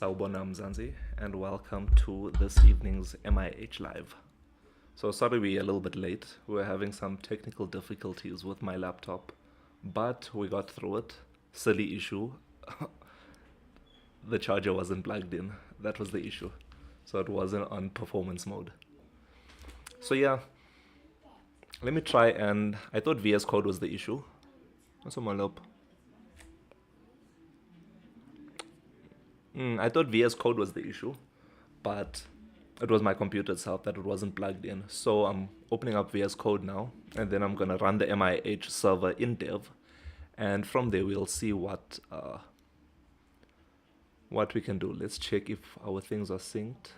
Sawubona Mzansi, and welcome to this evening's MIH Live. So sorry we're a little bit late. We're having some technical difficulties with my laptop, but we got through it. Silly issue. The charger wasn't plugged in. That was the issue. So it wasn't on performance mode. So yeah, let me try, and I thought VS Code was the issue. What's on my lap? I thought VS Code was the issue, but it was my computer itself that it wasn't plugged in. So I'm opening up VS Code now, and then I'm gonna run the MIH server in dev, and from there we'll see what we can do. Let's check if our things are synced.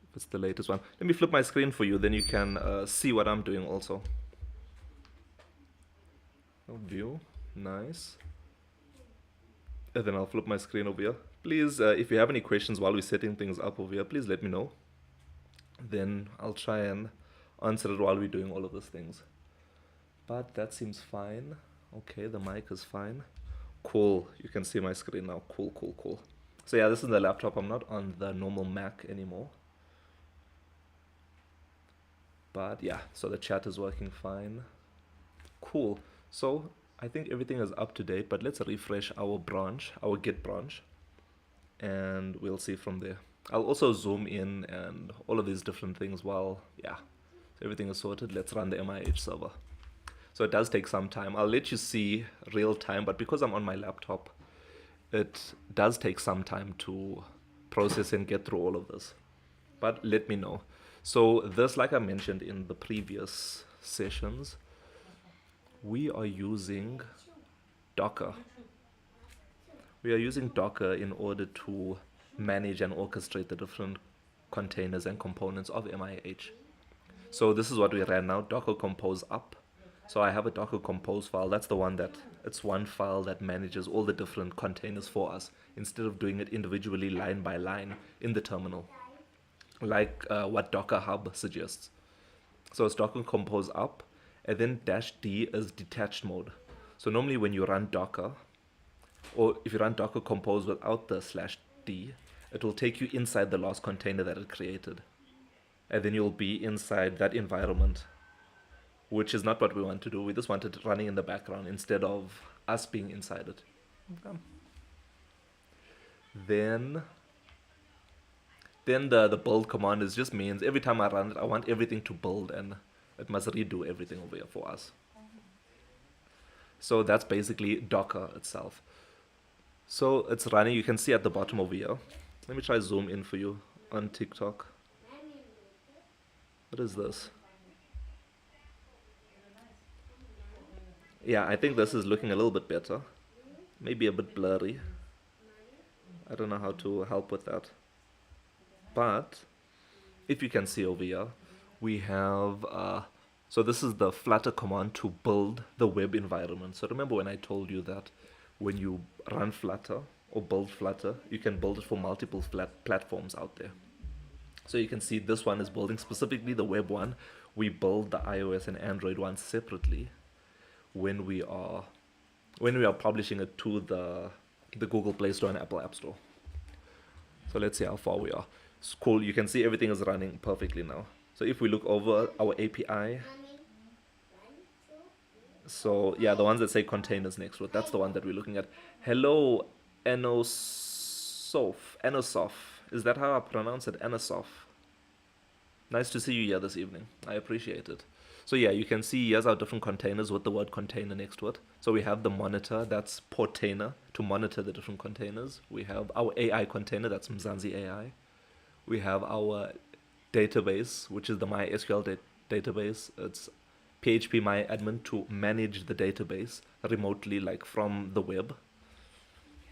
If it's the latest one. Let me flip my screen for you, then you can see what I'm doing also. Oh, view, nice. And then I'll flip my screen over here. Please, if you have any questions while we're setting things up over here, please let me know. Then I'll try and answer it while we're doing all of these things. But that seems fine. Okay, the mic is fine. Cool, you can see my screen now. Cool, cool, cool. So yeah, this is the laptop. I'm not on the normal Mac anymore. But yeah, so the chat is working fine. Cool. So I think everything is up to date, but let's refresh our branch, our Git branch, and we'll see from there. I'll also zoom in and all of these different things while, yeah, so everything is sorted. Let's run the MIH server. So it does take some time. I'll let you see real time, but because I'm on my laptop, it does take some time to process and get through all of this. But let me know. So this, like I mentioned in the previous sessions, we are using Docker. We are using Docker in order to manage and orchestrate the different containers and components of MIH. So this is what we ran now, Docker compose up. So I have a Docker compose file. That's the one that, it's one file that manages all the different containers for us instead of doing it individually line by line in the terminal, like what Docker Hub suggests. So it's Docker compose up. And then -D is detached mode. So normally when you run Docker, or if you run Docker compose without the /D, it will take you inside the last container that it created. And then you'll be inside that environment, which is not what we want to do. We just want it running in the background instead of us being inside it. Okay. Then the build command is just means every time I run it, I want everything to build, and it must redo everything over here for us. So that's basically Docker itself. So it's running. You can see at the bottom over here. Let me try zoom in for you on TikTok. What is this? Yeah, I think this is looking a little bit better. Maybe a bit blurry. I don't know how to help with that. But if you can see over here, we have, so this is the Flutter command to build the web environment. So remember when I told you that when you run Flutter or build Flutter, you can build it for multiple platforms out there. So you can see this one is building specifically the web one. We build the iOS and Android one separately when we are publishing it to the Google Play Store and Apple App Store. So let's see how far we are. It's cool. You can see everything is running perfectly now. So if we look over our API, so yeah, the ones that say containers next to it, that's the one that we're looking at. Hello, Enosof. Is that how I pronounce it? Enosof. Nice to see you here this evening. I appreciate it. So yeah, you can see here's our different containers with the word container next to it. So we have the monitor, that's Portainer, to monitor the different containers. We have our AI container, that's Mzansi AI. We have our database, which is the MySQL database. It's PHP MyAdmin to manage the database remotely, like from the web.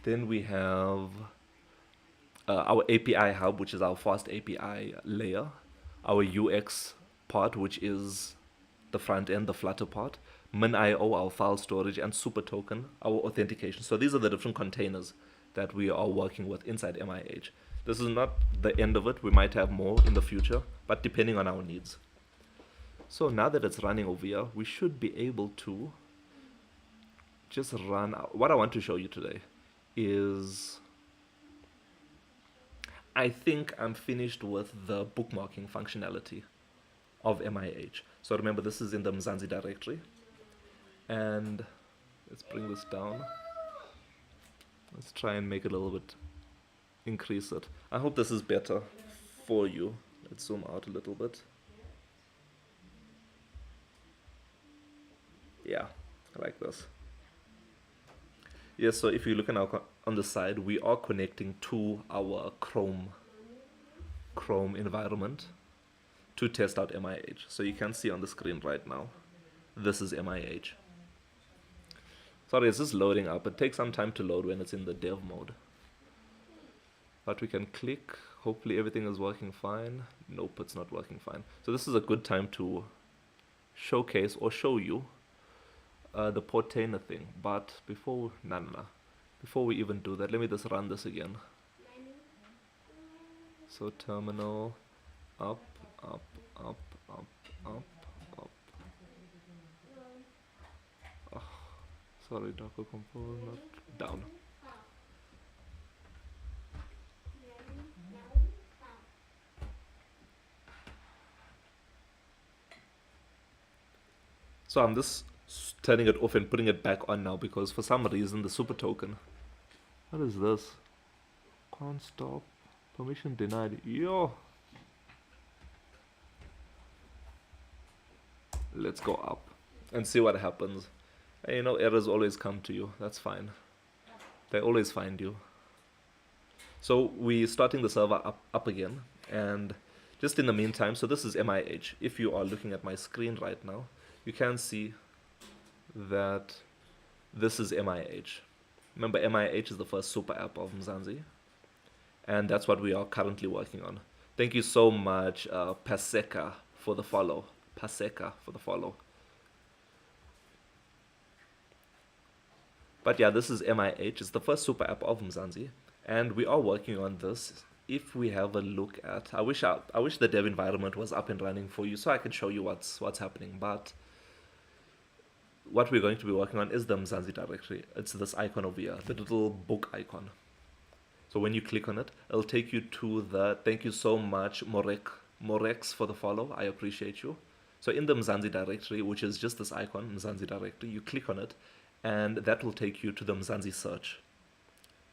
Then we have our API hub, which is our fast API layer. Our UX part, which is the front end, the Flutter part. MinIO, our file storage, and SuperToken, our authentication. So these are the different containers that we are working with inside MIH. This is not the end of it. We might have more in the future, but depending on our needs. So now that it's running over here, we should be able to just run. What I want to show you today is, I think I'm finished with the bookmarking functionality of MIH. So remember, this is in the Mzansi directory. And let's bring this down. Let's try and make it a little bit, increase it. I hope this is better for you. Let's zoom out a little bit. Yeah, I like this. Yes, so if you look on the side, we are connecting to our Chrome environment to test out MIH. So you can see on the screen right now, this is MIH. Sorry, it's just loading up. It takes some time to load when it's in the dev mode. But we can click. Hopefully everything is working fine. Nope, it's not working fine. So this is a good time to showcase or show you the Portainer thing. But before we even do that, let me just run this again. So terminal, up, up, up, up, up, up. Oh, sorry, Docker compose, not down. So I'm just turning it off and putting it back on now because for some reason the super token. What is this? Can't stop. Permission denied. Yo. Let's go up and see what happens. And you know, errors always come to you. That's fine. They always find you. So we're starting the server up again. And just in the meantime, so this is MIH. If you are looking at my screen right now, you can see that this is MIH. Remember, MIH is the first super app of Mzansi. And that's what we are currently working on. Thank you so much, Paseka, for the follow. Paseka for the follow. But yeah, this is MIH. It's the first super app of Mzansi. And we are working on this. If we have a look at, I wish the dev environment was up and running for you so I can show you what's happening. But what we're going to be working on is the Mzansi directory. It's this icon over here, the little book icon. So when you click on it, it'll take you to the, thank you so much, Morex for the follow. I appreciate you. So in the Mzansi directory, which is just this icon, Mzansi directory, you click on it, and that will take you to the Mzansi search.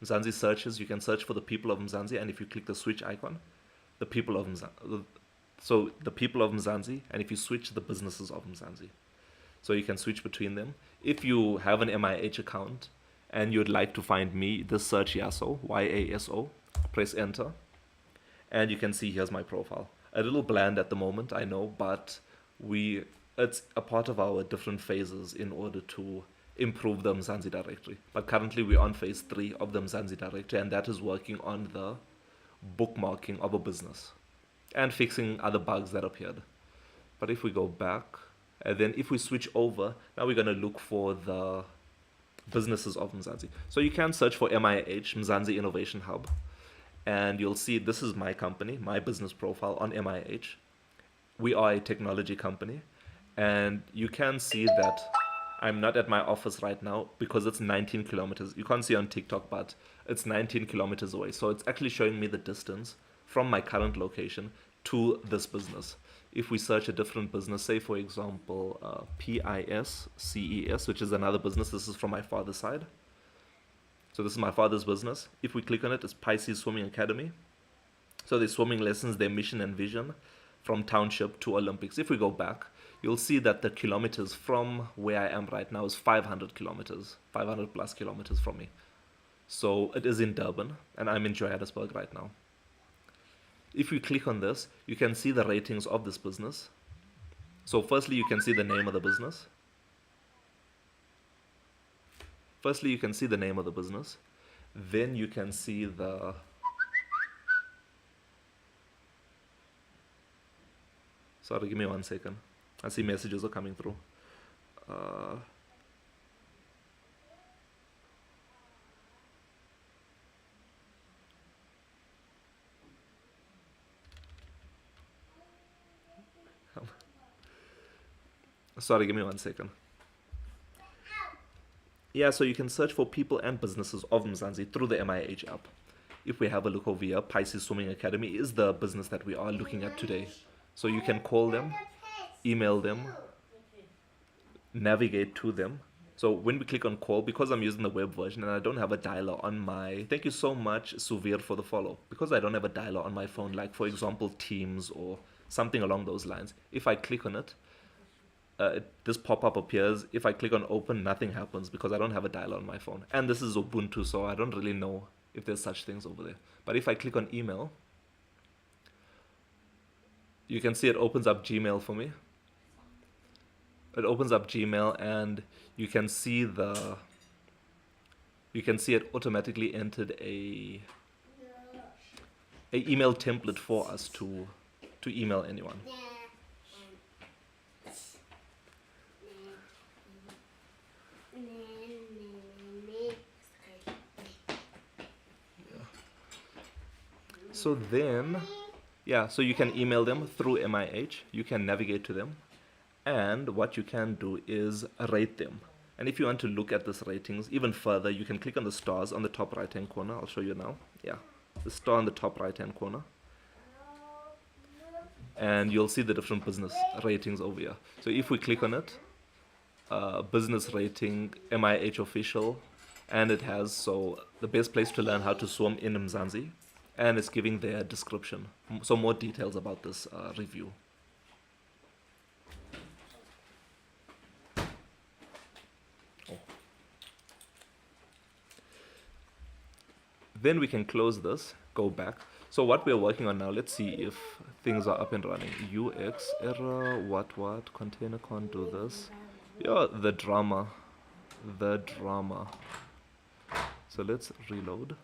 Mzansi searches, you can search for the people of Mzansi, and if you click the switch icon, the people of Mzansi. So the people of Mzansi, and if you switch, the businesses of Mzansi. So you can switch between them. If you have an MIH account and you'd like to find me, just search Yaso, Y-A-S-O, press enter, and you can see here's my profile. A little bland at the moment, I know, but it's a part of our different phases in order to improve the Mzansi directory. But currently we're on phase 3 of the Mzansi directory, and that is working on the bookmarking of a business and fixing other bugs that appeared. But if we go back, and then if we switch over, now we're going to look for the businesses of Mzansi. So you can search for MIH, Mzansi Innovation Hub, and you'll see this is my company, my business profile on MIH. We are a technology company, and you can see that I'm not at my office right now because it's 19 kilometers. You can't see on TikTok, but it's 19 kilometers away. So it's actually showing me the distance from my current location to this business. If we search a different business, say for example, PISCES, which is another business, this is from my father's side. So this is my father's business. If we click on it, it's Pisces Swimming Academy. So there's swimming lessons, their mission and vision from township to Olympics. If we go back, you'll see that the kilometers from where I am right now is 500 kilometers, 500 plus kilometers from me. So it is in Durban, and I'm in Johannesburg right now. If you click on this, you can see the ratings of this business. So firstly, you can see the name of the business. Firstly, you can see the name of the business. Then you can see the... Sorry, give me 1 second. I see messages are coming through. Uh, Sorry, give me 1 second. Yeah, so you can search for people and businesses of Mzansi through the MIH app. If we have a look over here, Pisces Swimming Academy is the business that we are looking at today. So you can call them, email them, navigate to them. So when we click on call, because I'm using the web version and I don't have a dialer on my, thank you so much, Suvir, for the follow. Because I don't have a dialer on my phone, like for example, Teams or something along those lines, if I click on it, this pop-up appears. If I click on open, nothing happens because I don't have a dialer on my phone. And this is Ubuntu, so I don't really know if there's such things over there. But if I click on email, you can see it opens up Gmail for me. It opens up Gmail and you can see it automatically entered a email template for us to email anyone. So then, yeah, so you can email them through MIH, you can navigate to them, and what you can do is rate them. And if you want to look at this ratings even further, you can click on the stars on the top right hand corner. I'll show you now. Yeah, the star on the top right hand corner. And you'll see the different business ratings over here. So if we click on it, business rating, MIH official, and it has, so the best place to learn how to swim in Mzansi, and it's giving their description, so more details about this review. Oh. Then we can close this, go back. So what we're working on now, let's see if things are up and running. UX error, what, container can't do this. Yeah, the drama. So let's reload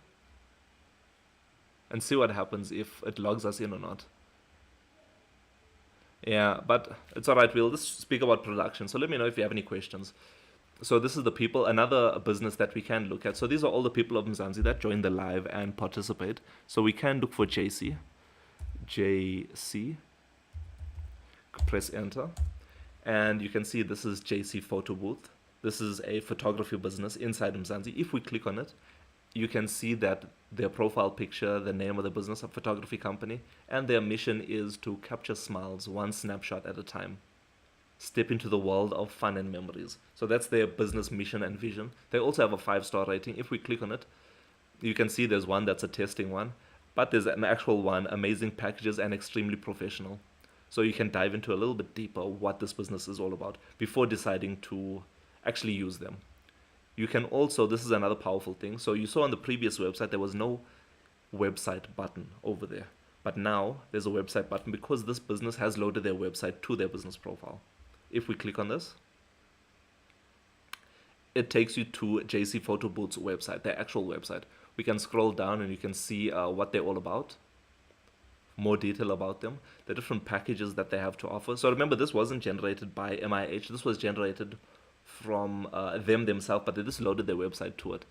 and see what happens if it logs us in or not. Yeah, but it's all right. We'll just speak about production. So let me know if you have any questions. So this is the people, another business that we can look at. So these are all the people of Mzansi that join the live and participate. So we can look for JC, press enter. And you can see this is JC Photo Booth. This is a photography business inside Mzansi. If we click on it, you can see that their profile picture, the name of the business, a photography company, and their mission is to capture smiles one snapshot at a time. Step into the world of fun and memories. So that's their business mission and vision. They also have a 5-star rating. If we click on it, you can see there's one that's a testing one, but there's an actual one, amazing packages and extremely professional. So you can dive into a little bit deeper what this business is all about before deciding to actually use them. You can also, this is another powerful thing. So you saw on the previous website, there was no website button over there. But now there's a website button because this business has loaded their website to their business profile. If we click on this, it takes you to JC Photo Booth's website, their actual website. We can scroll down and you can see what they're all about, more detail about them, the different packages that they have to offer. So remember, this wasn't generated by MIH. This was generated from them themselves, but they just loaded their website to it.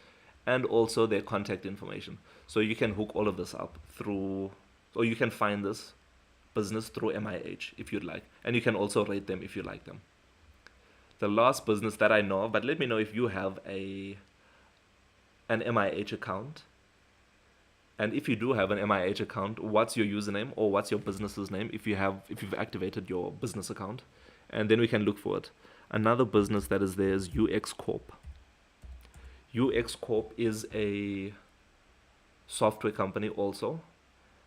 And also their contact information. So you can hook all of this up through, or you can find this business through MIH if you'd like. And you can also rate them if you like them. The last business that I know of, but let me know if you have an MIH account. And if you do have an MIH account, what's your username or what's your business's name if you've activated your business account? And then we can look for it. Another business that is there is UX Corp. UX Corp is a software company also.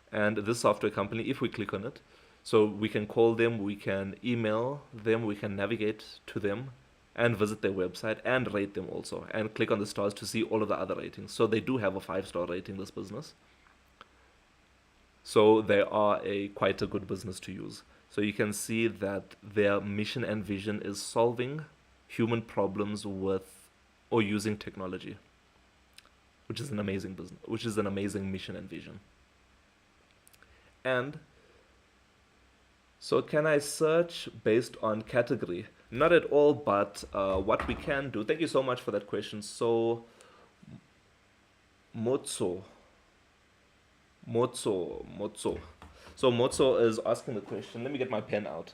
And this software company, if we click on it, so we can call them, we can email them, we can navigate to them and visit their website and rate them also and click on the stars to see all of the other ratings. So they do have a 5-star rating, this business. So they are quite a good business to use. So you can see that their mission and vision is solving human problems with or using technology, which is an amazing business, which is an amazing mission and vision. And so can I search based on category? Not at all, but what we can do, thank you so much for that question. So Motso. So Motso is asking the question, let me get my pen out.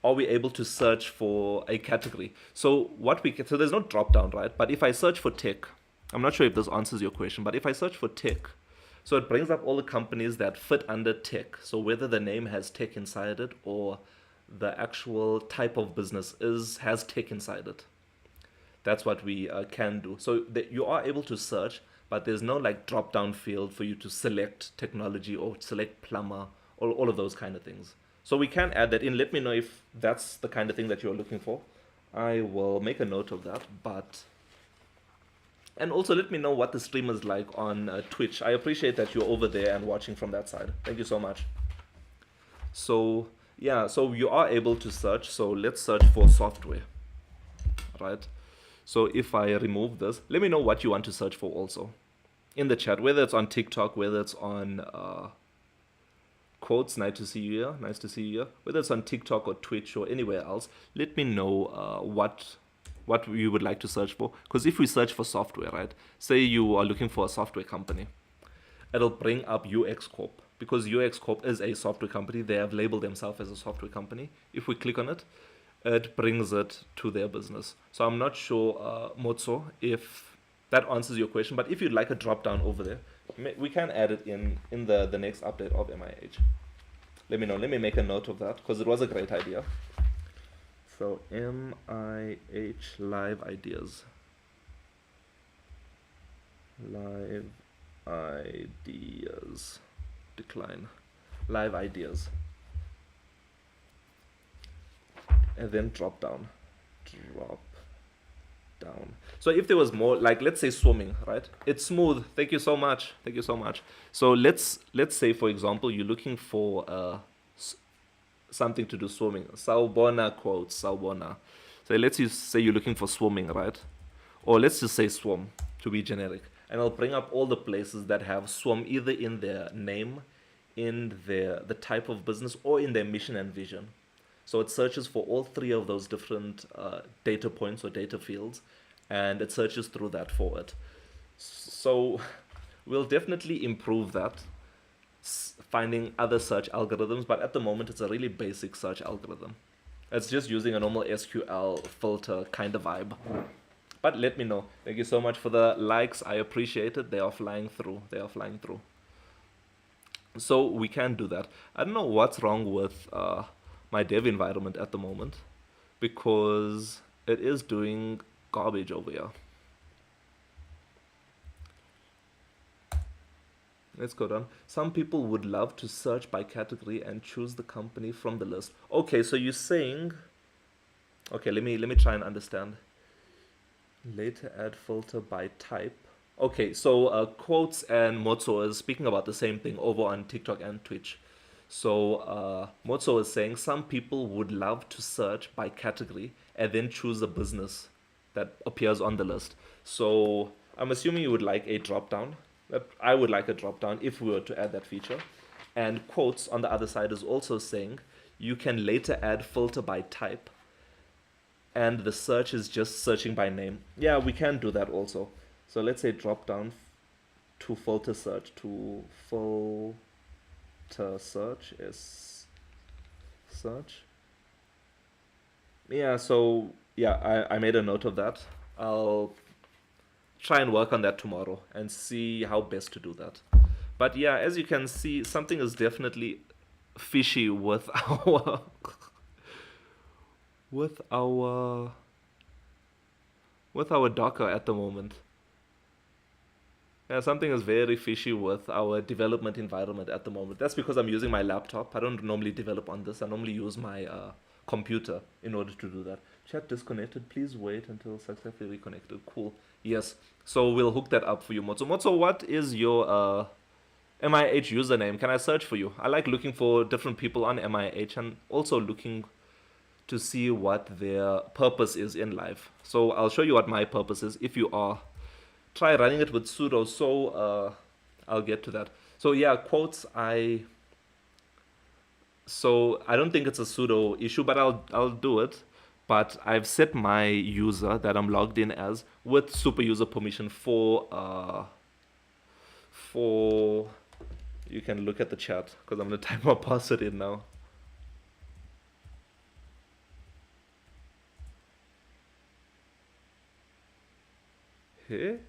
are we able to search for a category? So what we can, so there's no drop down, right? But if I search for tech, I'm not sure if this answers your question, but if I search for tech, so it brings up all the companies that fit under tech. So whether the name has tech inside it or the actual type of business has tech inside it. That's what we can do. So that you are able to search, but there's no like drop down field for you to select technology or select plumber or all of those kind of things. So we can add that in. Let me know if that's the kind of thing that you're looking for. I will make a note of that. But and also let me know what the stream is like on Twitch. I appreciate that you're over there and watching from that side. Thank you so much. So yeah, so you are able to search. So let's search for software, right? So if I remove this, let me know what you want to search for also in the chat, whether it's on TikTok, whether it's on quotes, nice to see you here, nice to see you here, whether it's on TikTok or Twitch or anywhere else. Let me know what you would like to search for. Because if we search for software, right, say you are looking for a software company, it'll bring up UX Corp, because UX Corp is a software company. They have labeled themselves as a software company. If we click on it, it brings it to their business. So I'm not sure, Motso, if that answers your question. But if you'd like a drop down over there, we can add it in the next update of MIH. Let me know. Let me make a note of that, because it was a great idea. So MIH live ideas. Live ideas. Decline. Live ideas. And then drop down. So if there was more, like let's say swimming, right? It's smooth. Thank you so much. Thank you so much. So let's say, for example, you're looking for something to do swimming. Sawubona quotes, sawubona. So let's just say you're looking for swimming, right? Or let's just say swim to be generic. And I'll bring up all the places that have swim either in their name, in the type of business, or in their mission and vision. So it searches for all three of those different data points or data fields, and it searches through that for it. So we'll definitely improve that, finding other search algorithms, but at the moment it's a really basic search algorithm. It's just using a normal SQL filter kind of vibe. But let me know. Thank you so much for the likes. I appreciate it. They are flying through. They are flying through. So we can do that. I don't know what's wrong with my dev environment at the moment, because it is doing garbage over here. Let's go down. Some people would love to search by category and choose the company from the list. Okay, so you're saying, okay, let me try and understand. Later add filter by type. Okay, so Quotes and Motso is speaking about the same thing over on TikTok and Twitch. So Motso is saying some people would love to search by category and then choose a business that appears on the list. So I'm assuming you would like a drop down. I would like a drop down if we were to add that feature. And Quotes on the other side is also saying you can later add filter by type, and the search is just searching by name. Yeah, we can do that also. So let's say drop down to filter search, to filter search is search. Yeah, so yeah, I made a note of that. I'll try and work on that tomorrow and see how best to do that. But yeah, as you can see, something is definitely fishy with our with our Docker at the moment. Yeah, something is very fishy with our development environment at the moment. That's because I'm using my laptop. I don't normally develop on this. I normally use my computer in order to do that. Chat disconnected. Please wait until successfully reconnected. Cool. Yes. So we'll hook that up for you, Motso. Motso, what is your MIH username? Can I search for you? I like looking for different people on MIH and also looking to see what their purpose is in life. So I'll show you what my purpose is. If you are, try running it with sudo. So I'll get to that. So yeah, Quotes. So I don't think it's a sudo issue, but I'll do it. But I've set my user that I'm logged in as with super user permission for you can look at the chat because I'm gonna type my password in now. Okay.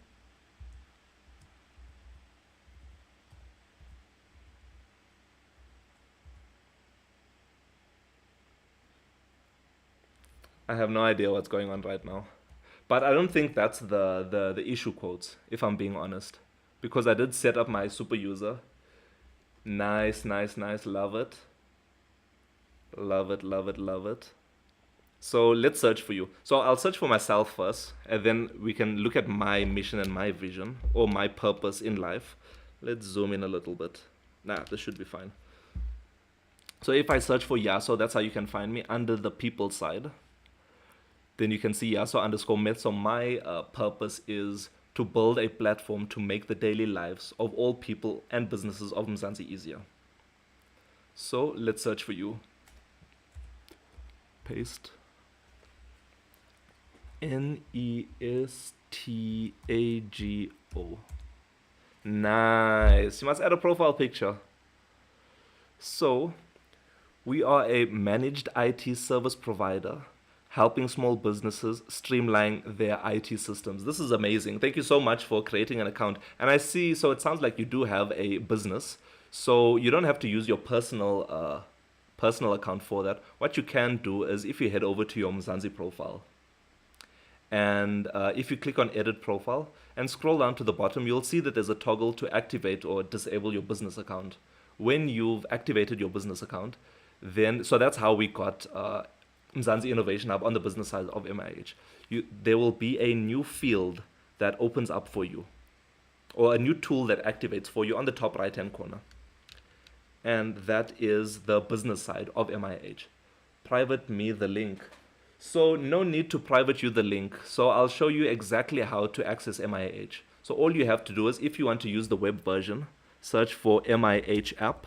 I have no idea what's going on right now. But I don't think that's the issue quotes, if I'm being honest. Because I did set up my super user. Nice, nice, nice. Love it. Love it, love it, love it. So let's search for you. So I'll search for myself first, and then we can look at my mission and my vision, or my purpose in life. Let's zoom in a little bit. Nah, this should be fine. So if I search for Yaso, that's how you can find me under the people side. Then you can see Yaso underscore myth. So my purpose is to build a platform to make the daily lives of all people and businesses of Mzansi easier. So let's search for you. Paste. Nestago. Nice. You must add a profile picture. So, we are a managed IT service provider helping small businesses streamline their IT systems. This is amazing. Thank you so much for creating an account. And I see, so it sounds like you do have a business. So you don't have to use your personal account for that. What you can do is if you head over to your Mzansi profile, and if you click on edit profile and scroll down to the bottom, you'll see that there's a toggle to activate or disable your business account. When you've activated your business account, then, so that's how we got Mzansi Innovation Hub on the business side of MIH. There will be a new field that opens up for you, or a new tool that activates for you on the top right hand corner. And that is the business side of MIH. Private me the link. So no need to private you the link. So I'll show you exactly how to access MIH. So all you have to do is, if you want to use the web version, search for MIH app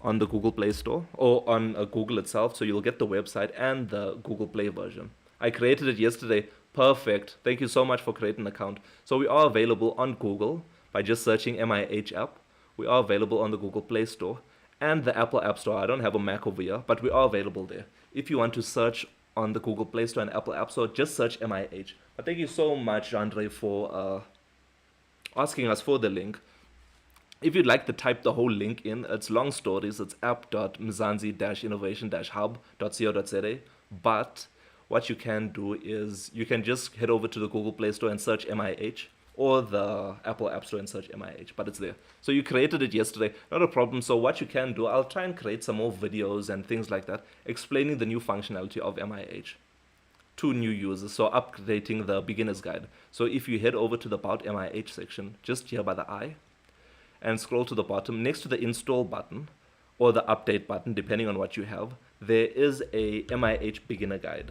on the Google Play Store or on Google itself. So you'll get the website and the Google Play version. I created it yesterday. Perfect. Thank you so much for creating an account. So we are available on Google by just searching MIH app. We are available on the Google Play Store and the Apple App Store. I don't have a Mac over here, but we are available there. If you want to search on the Google Play Store and Apple App Store, just search MIH. But thank you so much, Andre, for asking us for the link. If you'd like to type the whole link in, it's long stories. It's app.mzansi-innovation-hub.co.za. But what you can do is you can just head over to the Google Play Store and search MIH, or the Apple App Store and search MIH, but it's there. So you created it yesterday, not a problem. So what you can do, I'll try and create some more videos and things like that, explaining the new functionality of MIH to new users, so updating the beginner's guide. So if you head over to the About MIH section, just here by the eye, and scroll to the bottom, next to the install button, or the update button, depending on what you have, there is a MIH beginner guide.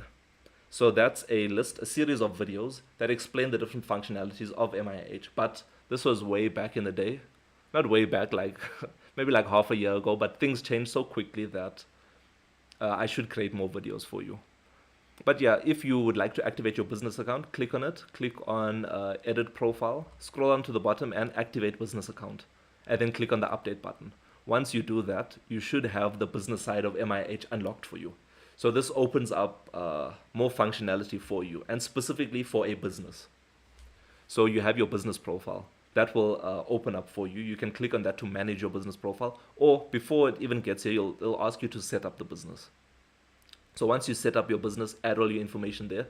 So that's a series of videos that explain the different functionalities of MIH. But this was way back in the day. Not way back, like maybe like half a year ago, but things changed so quickly that I should create more videos for you. But yeah, if you would like to activate your business account, click on it, click on edit profile, scroll down to the bottom and activate business account. And then click on the update button. Once you do that, you should have the business side of MIH unlocked for you. So this opens up more functionality for you, and specifically for a business. So you have your business profile. That will open up for you. You can click on that to manage your business profile, or before it even gets here, it'll ask you to set up the business. So once you set up your business, add all your information there,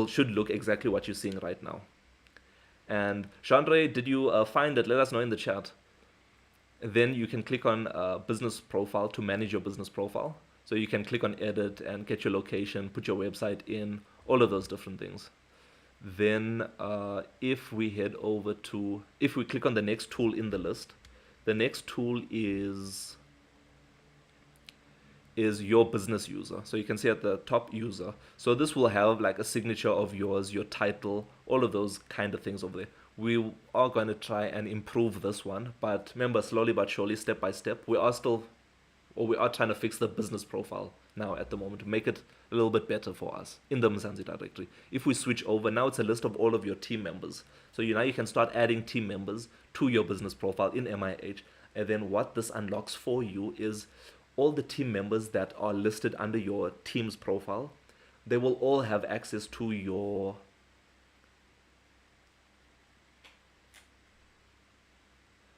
should look exactly what you're seeing right now. And Chandre, did you find it? Let us know in the chat. Then you can click on business profile to manage your business profile. So you can click on edit and get your location, put your website in, all of those different things. Then if we click on the next tool in the list, the next tool is your business user. So you can see at the top, user. So this will have like a signature of yours, your title, all of those kind of things over there. We are going to try and improve this one, but remember, slowly but surely, step by step, we are trying to fix the business profile now at the moment to make it a little bit better for us in the Mzansi directory. If we switch over, now it's a list of all of your team members. So now you can start adding team members to your business profile in MIH. And then what this unlocks for you is all the team members that are listed under your team's profile. They will all have access to your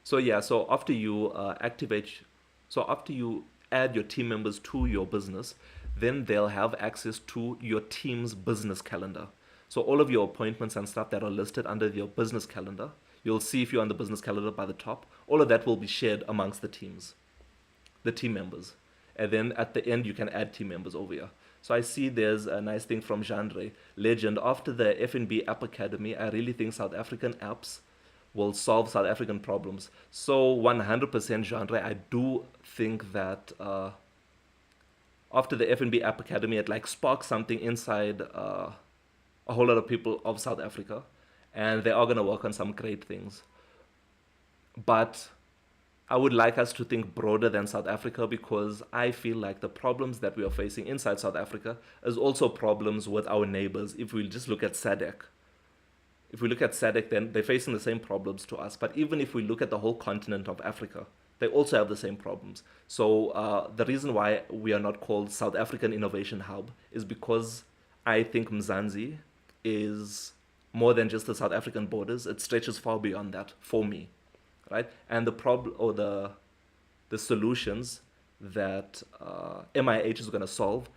So yeah, so after you after you add your team members to your business, then they'll have access to your team's business calendar. So all of your appointments and stuff that are listed under your business calendar, you'll see if you're on the business calendar by the top. All of that will be shared amongst the team members. And then at the end, you can add team members over here. So I see there's a nice thing from Genre Legend. After the FNB App Academy, I really think South African apps will solve South African problems. So 100% Genre, I do think that after the FNB App Academy, it like sparks something inside a whole lot of people of South Africa, and they are gonna work on some great things. But I would like us to think broader than South Africa, because I feel like the problems that we are facing inside South Africa is also problems with our neighbors. If we just look at SADC, then they're facing the same problems to us. But even if we look at the whole continent of Africa, they also have the same problems. So the reason why we are not called South African Innovation Hub is because I think Mzansi is more than just the South African borders. It stretches far beyond that for me, right? And the problem, or the solutions that MIH is going to solve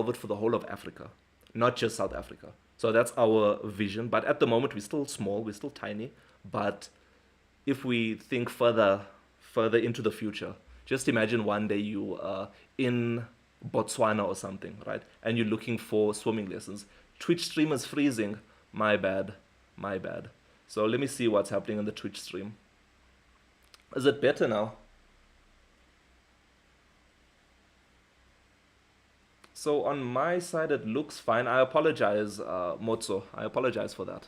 it for the whole of Africa, not just South Africa. So that's our vision. But at the moment, we're still small, we're still tiny. But if we think further into the future, just imagine one day you are in Botswana or something, right? And you're looking for swimming lessons. Twitch stream is freezing. My bad. My bad. So let me see what's happening on the Twitch stream. Is it better now? So on my side, it looks fine. I apologize, Motso. I apologize for that.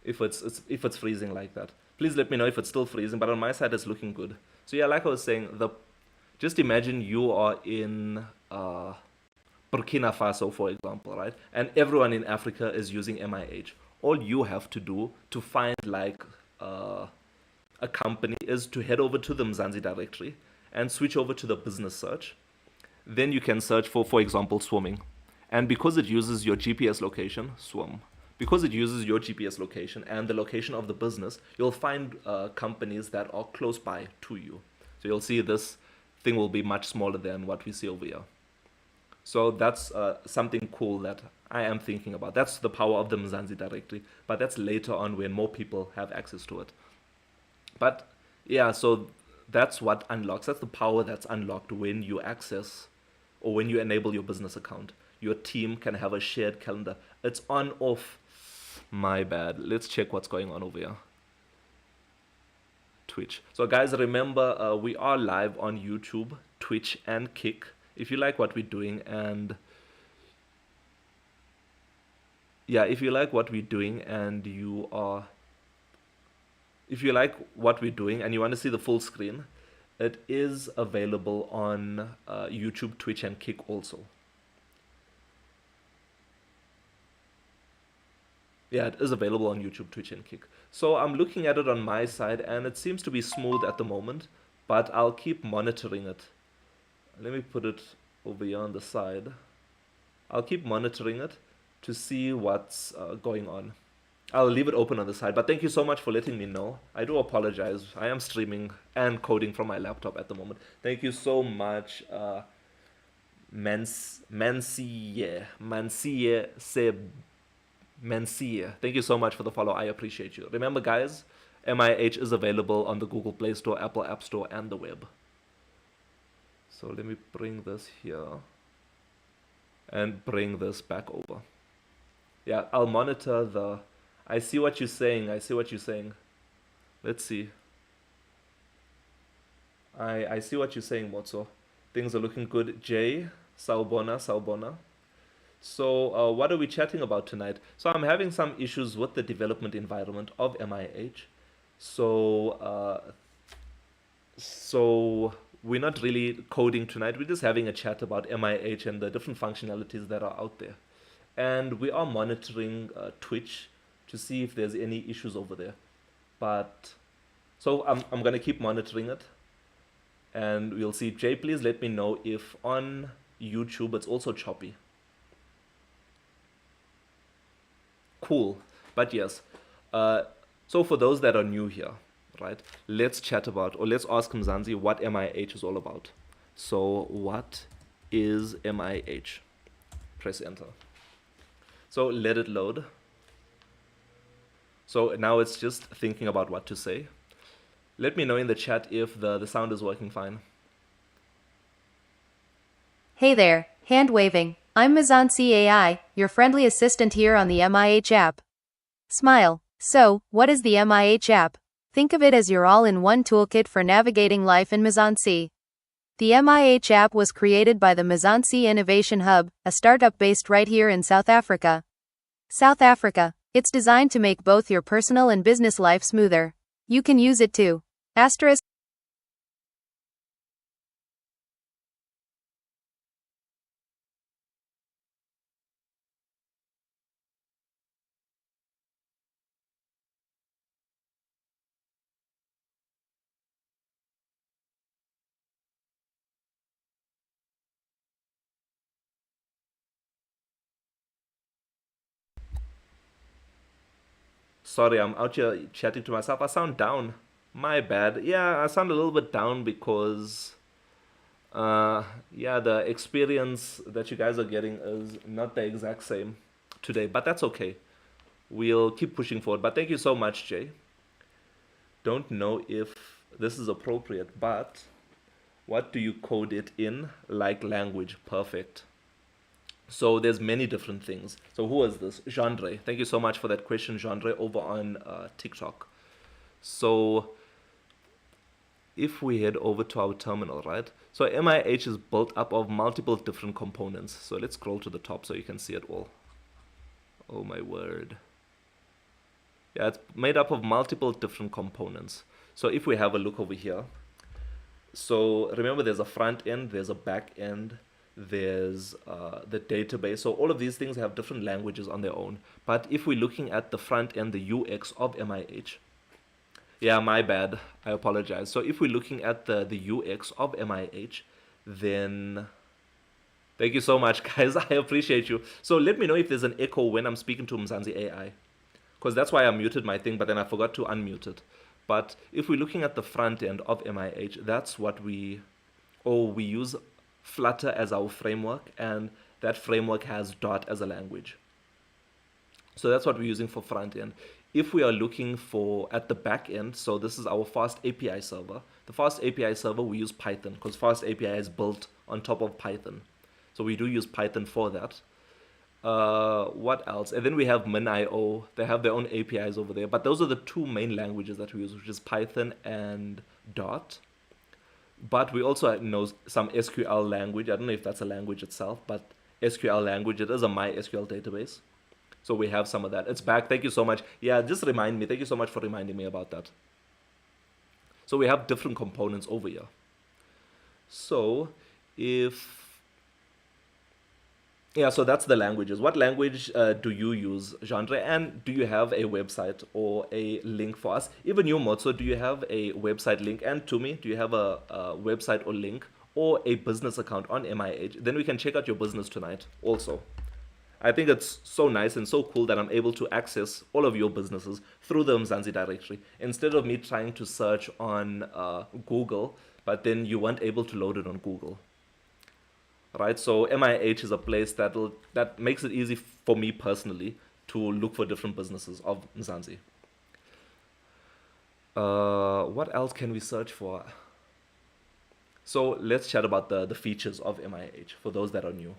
If it's freezing like that, please let me know if it's still freezing. But on my side, it's looking good. So yeah, like I was saying, just imagine you are in Burkina Faso, for example, right? And everyone in Africa is using MIH. All you have to do to find like a company is to head over to the Mzansi directory and switch over to the business search. Then you can search for example, swimming. And because it uses your GPS location, swim. Because it uses your GPS location and the location of the business, you'll find companies that are close by to you. So you'll see this thing will be much smaller than what we see over here. So that's something cool that I am thinking about. That's the power of the Mzansi directory, but that's later on when more people have access to it. But yeah, so that's what unlocks. That's the power that's unlocked when you access or when you enable your business account. Your team can have a shared calendar. It's on, off. My bad. Let's check what's going on over here. Twitch. So guys, remember we are live on YouTube, Twitch, and Kick. If you like what we're doing, and yeah, if you like what we're doing and if you like what we're doing and you want to see the full screen, it is available on YouTube, Twitch, and Kick also. Yeah, it is available on YouTube, Twitch, and Kick. So I'm looking at it on my side, and it seems to be smooth at the moment, but I'll keep monitoring it. Let me put it over here on the side. I'll keep monitoring it to see what's going on. I'll leave it open on the side, but thank you so much for letting me know. I do apologize. I am streaming and coding from my laptop at the moment. Thank you so much, Mansier. Thank you so much for the follow. I appreciate you. Remember, guys, MIH is available on the Google Play Store, Apple App Store, and the web. So let me bring this here and bring this back over. Yeah, I'll monitor the... I see what you're saying. I see what you're saying. Let's see. I see what you're saying, Motso. Things are looking good. Jay, Salbona. So what are we chatting about tonight? So I'm having some issues with the development environment of MIH. So we're not really coding tonight. We're just having a chat about MIH and the different functionalities that are out there. And we are monitoring Twitch to see if there's any issues over there. But so I'm gonna keep monitoring it, and we'll see. Jay, please let me know if on YouTube it's also choppy. Cool. But yes, so for those that are new here, right? Let's chat about, or let's ask Mzansi what MIH is all about. So what is MIH? Press enter. So let it load. So now it's just thinking about what to say. Let me know in the chat if the sound is working fine. Hey there, hand waving. I'm Mzansi AI, your friendly assistant here on the MIH app. Smile. So, what is the MIH app? Think of it as your all-in-one toolkit for navigating life in Mzansi. The MIH app was created by the Mzansi Innovation Hub, a startup based right here in South Africa. South Africa. It's designed to make both your personal and business life smoother. You can use it too. Asterisk. Sorry, I'm out here chatting to myself. I sound down. My bad. Yeah, I sound a little bit down because, yeah, the experience that you guys are getting is not the exact same today, but that's okay. We'll keep pushing forward. But thank you so much, Jay. Don't know if this is appropriate, but what do you code it in? Like language. Perfect. So there's many different things. So who is this? Genre. Thank you so much for that question, Genre, over on TikTok. So if we head over to our terminal, right? So MIH is built up of multiple different components. So let's scroll to the top so you can see it all. Oh my word. Yeah, it's made up of multiple different components. So if we have a look over here, so remember there's a front end, there's a back end, there's the database. So all of these things have different languages on their own. But if we're looking at the front end, the UX of MIH, yeah, my bad. I apologize. So if we're looking at the UX of MIH, then thank you so much, guys. I appreciate you. So let me know if there's an echo when I'm speaking to Mzansi AI, because that's why I muted my thing, but then I forgot to unmute it. But if we're looking at the front end of MIH, that's what we use Flutter as our framework, and that framework has Dart as a language. So that's what we're using for front end. If we are looking for at the back end, so this is our Fast API server. The Fast API server, we use Python because Fast API is built on top of Python. So we do use Python for that. What else? And then we have MinIO. They have their own APIs over there. But those are the two main languages that we use, which is Python and Dart. But we also know some SQL language. I don't know if that's a language itself, but SQL language, it is a MySQL database. So we have some of that. It's back. Thank you so much. Yeah, just remind me. Thank you so much for reminding me about that. So we have different components over here. So so that's the languages. What language do you use, Genre? And do you have a website or a link for us? Even you, Motso, do you have a website link? And Tumi, do you have a website or link or a business account on MIH? Then we can check out your business tonight also. I think it's so nice and so cool that I'm able to access all of your businesses through the Mzansi directory instead of me trying to search on Google, but then you weren't able to load it on Google. Right, so MIH is a place that makes it easy for me personally to look for different businesses of Mzansi. What else can we search for? So let's chat about the features of MIH for those that are new.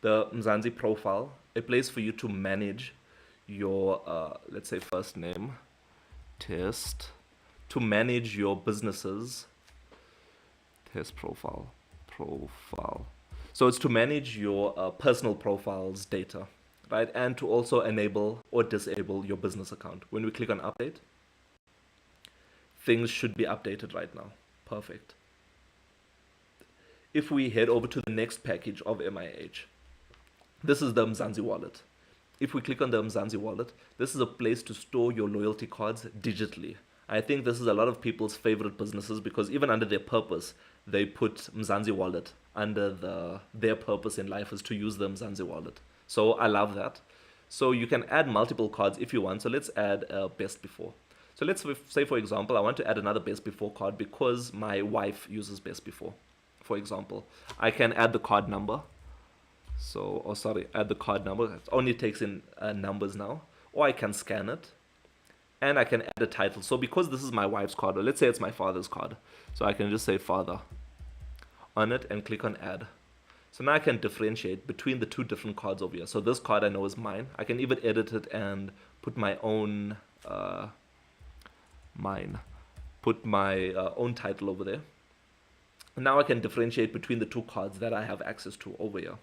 The Mzansi profile, a place for you to manage your, let's say, first name, test, to manage your businesses, test profile. So it's to manage your personal profiles data, right? And to also enable or disable your business account. When we click on update, things should be updated right now. Perfect. If we head over to the next package of MIH, this is the Mzansi wallet. If we click on the Mzansi wallet, this is a place to store your loyalty cards digitally. I think this is a lot of people's favorite businesses because even under their purpose, they put Mzansi wallet under their purpose in life is to use the Mzansi wallet. So I love that. So you can add multiple cards if you want. So let's add best before. So So let's say, for example, I want to add another best before card because my wife uses best before. For example, I can add the card number. So, oh sorry, add the card number. It only takes in numbers now. Or I can scan it. And I can add a title. So because this is my wife's card, or let's say it's my father's card. So I can just say father on it and click on add. So now I can differentiate between the two different cards over here. So this card I know is mine. I can even edit it and put my own put my own title over there. And now I can differentiate between the two cards that I have access to over here.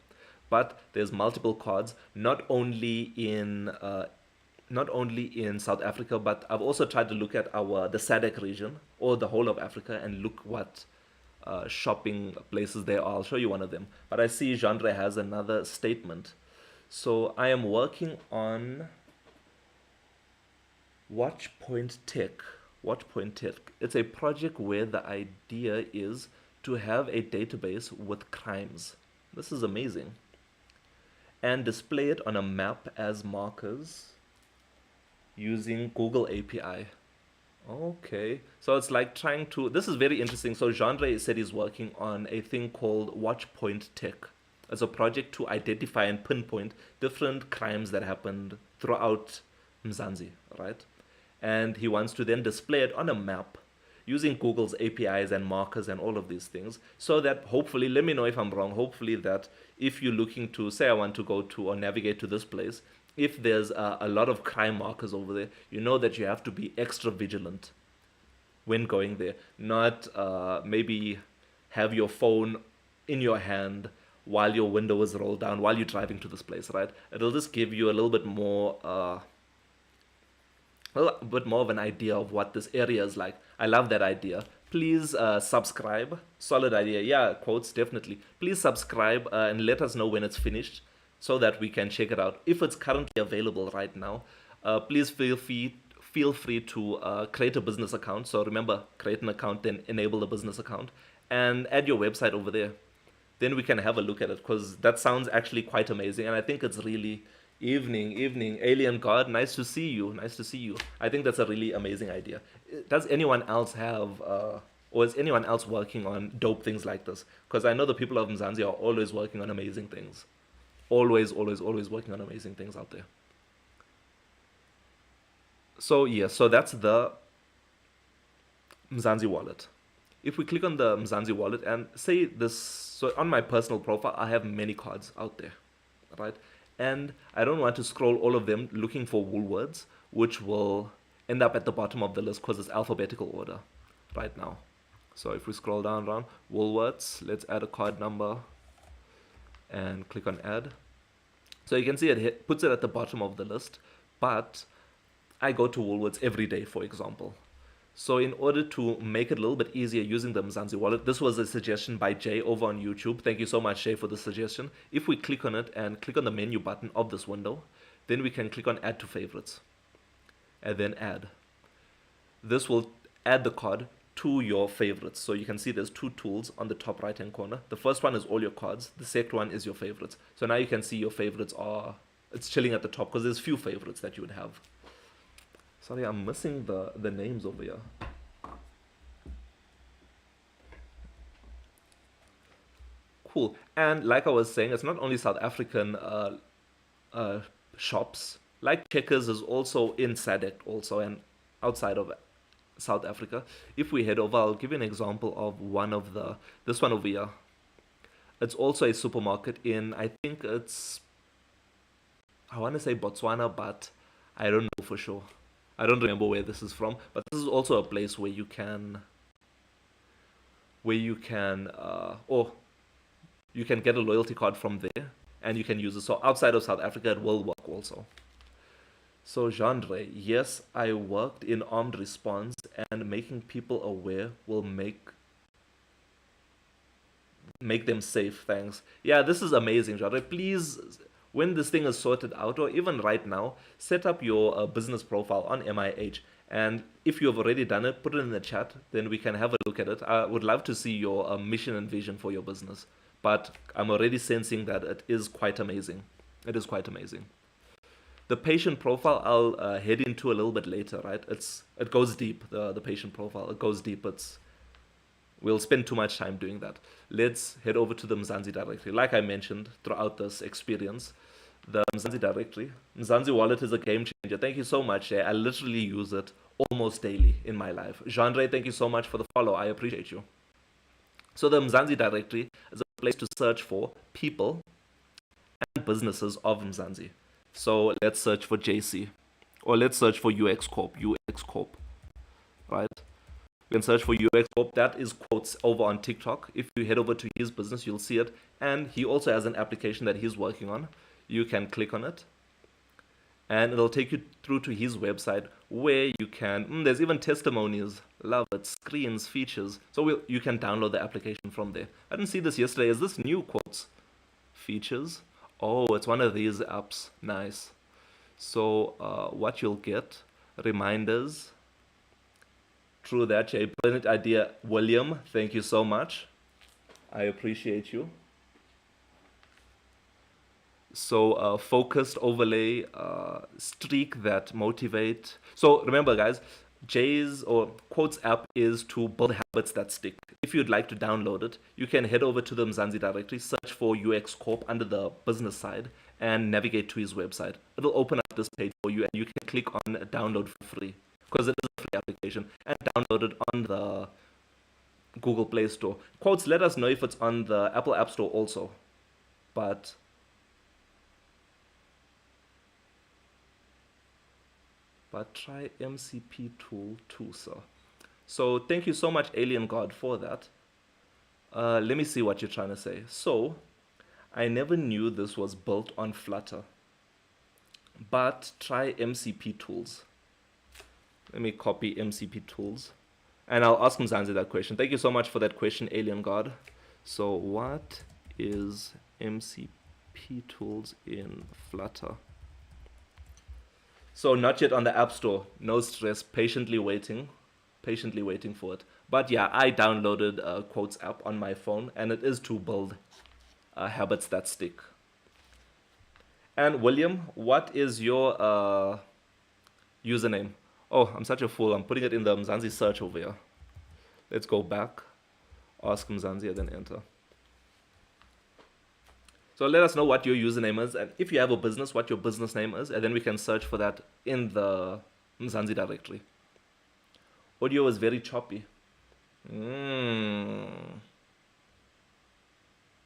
But there's multiple cards, not only in South Africa, but I've also tried to look at the SADC region or the whole of Africa and look what shopping places there are. I'll show you one of them. But I see Genre has another statement. So I am working on Watchpoint Tech. Watchpoint Tech. It's a project where the idea is to have a database with crimes. This is amazing. And display it on a map as markers using Google API. Okay, so it's like trying to, this is very interesting. So Genre said he's working on a thing called Watchpoint Tech. It's a project to identify and pinpoint different crimes that happened throughout Mzansi, right? And he wants to then display it on a map using Google's APIs and markers and all of these things, so that hopefully, let me know if I'm wrong, hopefully that if you're looking to, say I want to go to or navigate to this place, if there's a lot of crime markers over there, you know that you have to be extra vigilant when going there. Not maybe have your phone in your hand while your window is rolled down, while you're driving to this place, right? It'll just give you a little bit more of an idea of what this area is like. I love that idea. Please subscribe. Solid idea. Yeah, quotes, definitely. Please subscribe and let us know when it's finished so that we can check it out. If it's currently available right now, please feel free to create a business account. So remember, create an account, then enable a business account, and add your website over there. Then we can have a look at it, because that sounds actually quite amazing. And I think it's really evening, alien god, nice to see you. I think that's a really amazing idea. Does anyone else have or is anyone else working on dope things like this? Because I know the people of Mzansi are always working on amazing things. Always working on amazing things out there. So yeah, so that's the Mzansi wallet. If we click on the Mzansi wallet and say this, so on my personal profile, I have many cards out there, right? And I don't want to scroll all of them looking for Woolworths, which will end up at the bottom of the list because it's alphabetical order right now. So if we scroll down around Woolworths, let's add a card number and click on add. So you can see it puts it at the bottom of the list, but I go to Woolworths every day, for example. So in order to make it a little bit easier using the Mzansi wallet, this was a suggestion by Jay over on YouTube. Thank you so much, Jay, for the suggestion. If we click on it and click on the menu button of this window, then we can click on add to favorites and then add. This will add the card to your favorites. So you can see there's two tools on the top right hand corner. The first one is all your cards. The second one is your favorites. So now you can see your favorites it's chilling at the top because there's few favorites that you would have. Sorry, I'm missing the names over here. Cool. And like I was saying, it's not only South African shops. Like Checkers is also in SADC also and outside of South Africa. If we head over, I'll give you an example of this one over here. It's also a supermarket in, I think I want to say Botswana, but I don't know for sure. I don't remember where this is from, but this is also a place where you can get a loyalty card from there and you can use it. So outside of South Africa, it will work also. So Genre, yes, I worked in armed response and making people aware will make them safe. Thanks. Yeah, this is amazing, Genre. Please, when this thing is sorted out, or even right now, set up your business profile on MIH. And if you have already done it, put it in the chat, then we can have a look at it. I would love to see your mission and vision for your business. But I'm already sensing that it is quite amazing. It is quite amazing. The patient profile I'll head into a little bit later, right? It goes deep. The patient profile, it goes deep. We'll spend too much time doing that. Let's head over to the Mzansi directory. Like I mentioned throughout this experience, the Mzansi directory, Mzansi wallet is a game changer. Thank you so much. I literally use it almost daily in my life. Genre, thank you so much for the follow. I appreciate you. So the Mzansi directory is a place to search for people and businesses of Mzansi. So let's search for JC, or let's search for UX Corp, right? You can search for UX Corp. That is quotes over on TikTok. If you head over to his business, you'll see it. And he also has an application that he's working on. You can click on it, and it'll take you through to his website where you can, there's even testimonies, love it, screens, features. So you can download the application from there. I didn't see this yesterday. Is this new quotes? Features? Oh, it's one of these apps. Nice. So what you'll get, reminders. True that, Jay. Brilliant idea, William. Thank you so much. I appreciate you. So focused overlay, streak that motivate. So remember, guys, Jay's or Quotes app is to build habits that stick. If you'd like to download it, you can head over to the Mzansi directory, search for UX Corp under the business side, and navigate to his website. It'll open up this page for you, and you can click on download for free because it is a free application, and download it on the Google Play Store. Quotes, let us know if it's on the Apple App Store also. But try MCP tool too, sir. So thank you so much, Alien God, for that. Let me see what you're trying to say. So I never knew this was built on Flutter, but try MCP tools. Let me copy MCP tools, and I'll ask Mzansi that question. Thank you so much for that question, Alien God. So what is MCP tools in Flutter? So not yet on the App Store. No stress. Patiently waiting for it. But yeah, I downloaded a Quotes app on my phone, and it is to build habits that stick. And William, what is your username? Oh, I'm such a fool. I'm putting it in the Mzansi search over here. Let's go back. Ask Mzansi and then enter. So let us know what your username is, and if you have a business, what your business name is, and then we can search for that in the Mzansi directory. Audio is very choppy.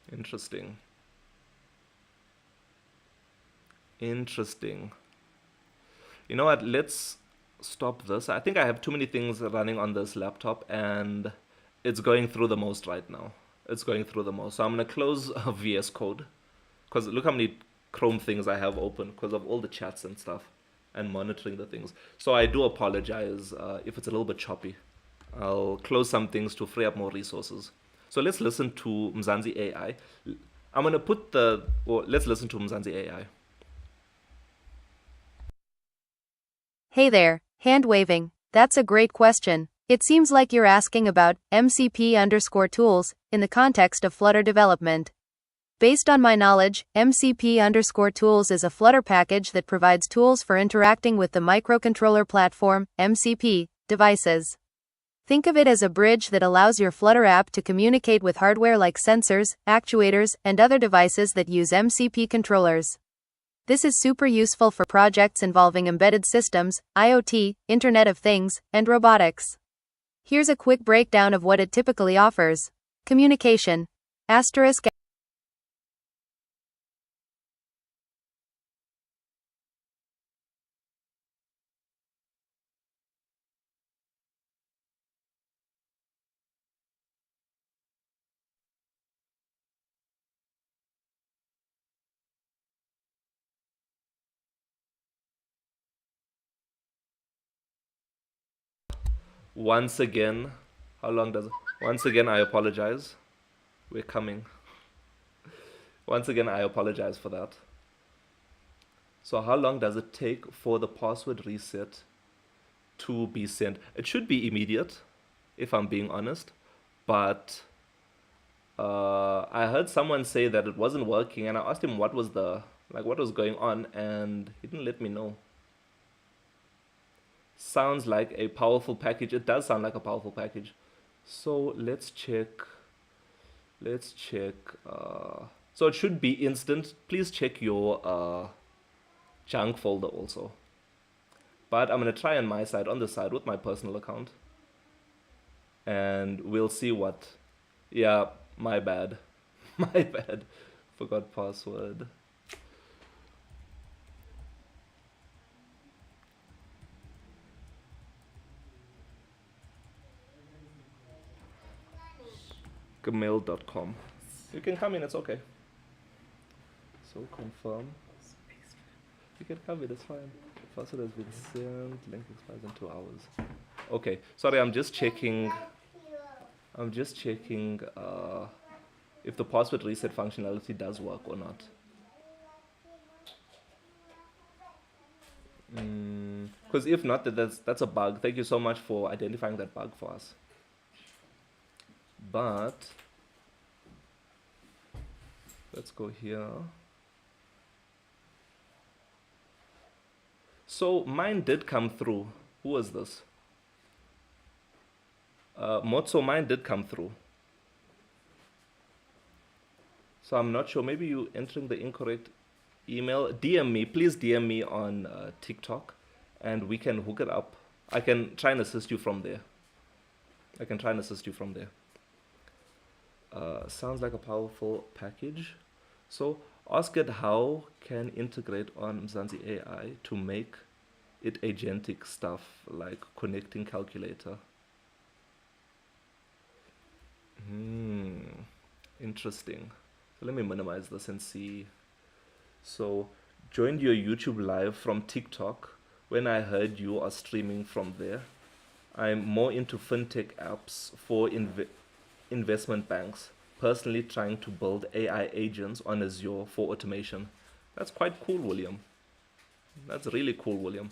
Interesting. You know what? Let's stop this. I think I have too many things running on this laptop, and it's going through the most right now. So I'm going to close VS Code, because look how many Chrome things I have open because of all the chats and stuff and monitoring the things. So I do apologize if it's a little bit choppy. I'll close some things to free up more resources. So let's listen to Mzansi AI. I'm going to put let's listen to Mzansi AI. Hey there, hand waving. That's a great question. It seems like you're asking about MCP_tools in the context of Flutter development. Based on my knowledge, MCP_tools is a Flutter package that provides tools for interacting with the microcontroller platform, MCP, devices. Think of it as a bridge that allows your Flutter app to communicate with hardware like sensors, actuators, and other devices that use MCP controllers. This is super useful for projects involving embedded systems, IoT, Internet of Things, and robotics. Here's a quick breakdown of what it typically offers. Communication. Asterisk. Once again, I apologize. We're coming. Once again, I apologize for that. So how long does it take for the password reset to be sent? It should be immediate, if I'm being honest. But I heard someone say that it wasn't working, and I asked him what was the like what was going on, and he didn't let me know. Sounds like a powerful package. It does sound like a powerful package. So let's check. Let's check. So it should be instant. Please check your junk folder also. But I'm gonna try on my side, on the side with my personal account, and we'll see what. Yeah, my bad. My bad. Forgot password. Gmail.com. You can come in, it's okay. So confirm. You can come in, it's fine. The password has been sent. Link expires in 2 hours. Okay, sorry, I'm just checking. I'm just checking if the password reset functionality does work or not. Because if not, that's a bug. Thank you so much for identifying that bug for us. But let's go here. So mine did come through. Who was this? Motso, mine did come through. So I'm not sure. Maybe you entering the incorrect email. DM me. Please DM me on TikTok, and we can hook it up. I can try and assist you from there. Sounds like a powerful package. So ask it how can integrate on Mzansi AI to make it agentic stuff like connecting calculator. Interesting. So let me minimize this and see. So joined your YouTube live from TikTok when I heard you are streaming from there. I'm more into fintech apps for investment banks. Personally trying to build AI agents on Azure for automation. That's quite cool, William. That's really cool, William.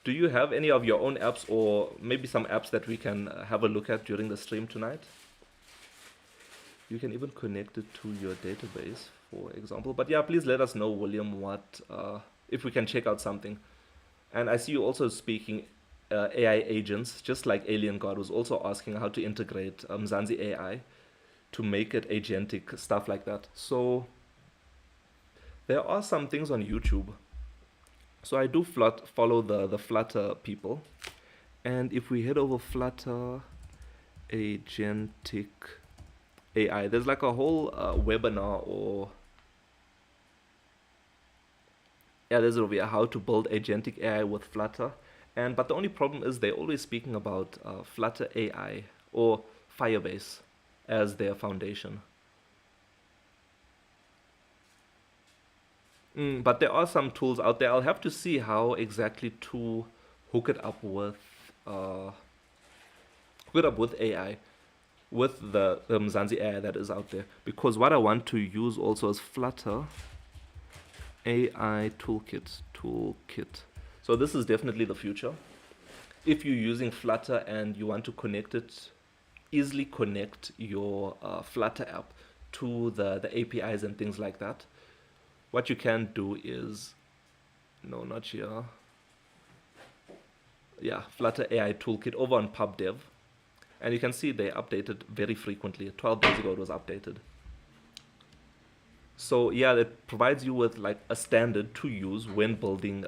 Do you have any of your own apps or maybe some apps that we can have a look at during the stream tonight? You can even connect it to your database, for example. But yeah, please let us know, William, what if we can check out something. And I see you also speaking AI agents, just like Alien God was also asking how to integrate Mzansi AI to make it agentic, stuff like that. So there are some things on YouTube. So I do follow the Flutter people. And if we head over Flutter agentic AI, there's like a whole webinar or there's over here how to build agentic AI with Flutter. But the only problem is they're always speaking about Flutter AI or Firebase as their foundation. But there are some tools out there. I'll have to see how exactly to hook it up with AI, with the Mzansi AI that is out there. Because what I want to use also is Flutter AI toolkit. So this is definitely the future. If you're using Flutter and you want to connect it, easily connect your Flutter app to the APIs and things like that. What you can do is, no, not here. Yeah, Flutter AI toolkit over on PubDev. And you can see they updated very frequently. 12 days ago it was updated. So yeah, it provides you with like a standard to use when building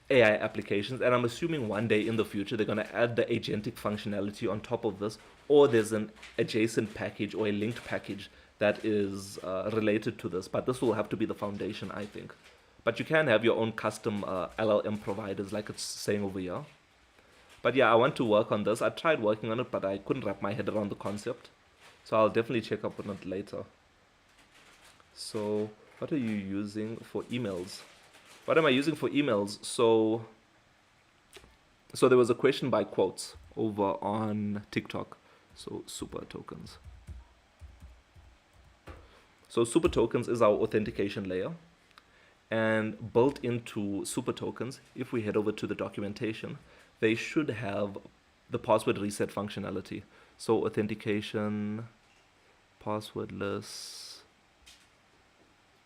AI applications, and I'm assuming one day in the future they're going to add the agentic functionality on top of this, or there's an adjacent package or a linked package that is related to this, but this will have to be the foundation, I think. But you can have your own custom LLM providers like it's saying over here. But yeah, I want to work on this. I tried working on it, but I couldn't wrap my head around the concept, so I'll definitely check up on it later. So what are you using for emails? What am I using for emails? So there was a question by Quotes over on TikTok. So super tokens. So super tokens is our authentication layer. And built into super tokens, if we head over to the documentation, they should have the password reset functionality. So authentication, passwordless,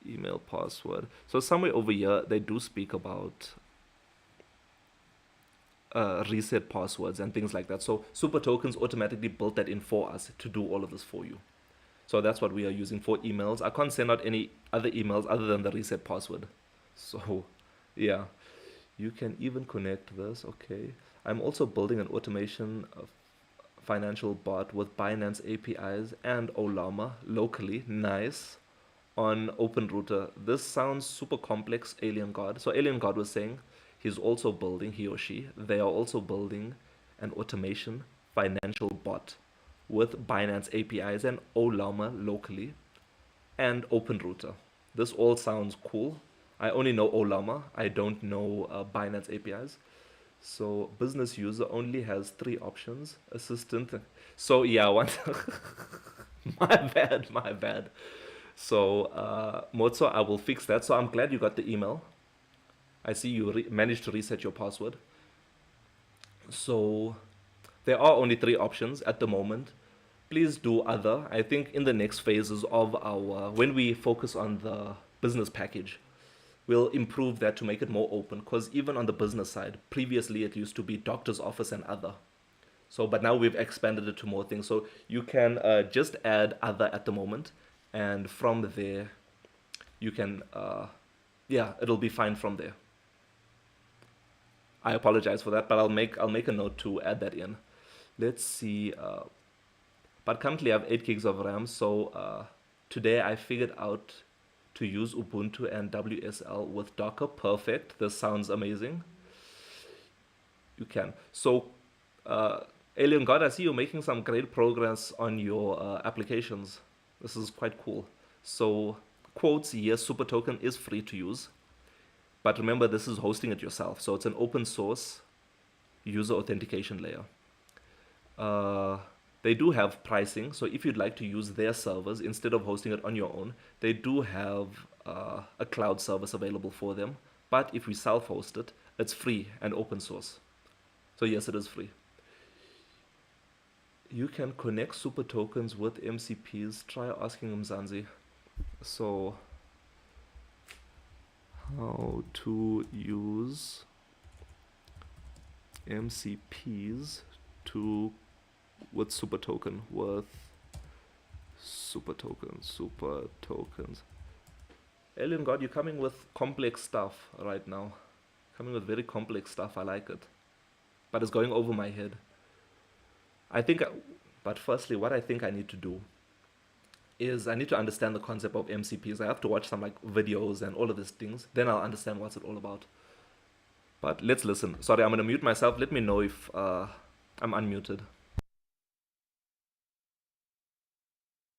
email password. So somewhere over here, they do speak about reset passwords and things like that. So Super Tokens automatically built that in for us to do all of this for you. So that's what we are using for emails. I can't send out any other emails other than the reset password. So yeah, you can even connect this. Okay. I'm also building an automation of financial bot with Binance APIs and Olama locally. Nice. On OpenRouter. This sounds super complex, Alien God. So Alien God was saying he's also building, he or she, they are also building an automation financial bot with Binance APIs and Olama locally and OpenRouter. This all sounds cool. I only know Olama. I don't know Binance APIs. So business user only has three options. Assistant. So yeah, one. My bad. My bad. So Mozzo, I will fix that. So I'm glad you got the email. I see you managed to reset your password. So there are only three options at the moment. Please do other. I think in the next phases of our, when we focus on the business package, we'll improve that to make it more open. Because even on the business side, previously it used to be doctor's office and other. So, but now we've expanded it to more things. So you can just add other at the moment, and from there you can, yeah, it'll be fine from there. I apologize for that, but I'll make a note to add that in. Let's see. But currently I have 8 gigs of RAM, so today I figured out to use Ubuntu and WSL with Docker. Perfect. This sounds amazing. You can. So, uh, Alien God, I see you're making some great progress on your applications. This is quite cool. So, quotes, yes, Super Token is free to use. But remember, this is hosting it yourself. So, it's an open source user authentication layer. Uh, they do have pricing. So, if you'd like to use their servers instead of hosting it on your own, they do have a cloud service available for them. But if we self host it, it's free and open source. So, yes, it is free. You can connect super tokens with MCPs. Try asking Mzansi. So, how to use MCPs to with super tokens. Alien God, you're coming with complex stuff right now. Coming with very complex stuff. I like it, but it's going over my head. I think, but firstly, what I think I need to do is I need to understand the concept of MCPs. I have to watch some like videos and all of these things. Then I'll understand what's it all about. But let's listen. Sorry, I'm gonna mute myself. Let me know if I'm unmuted.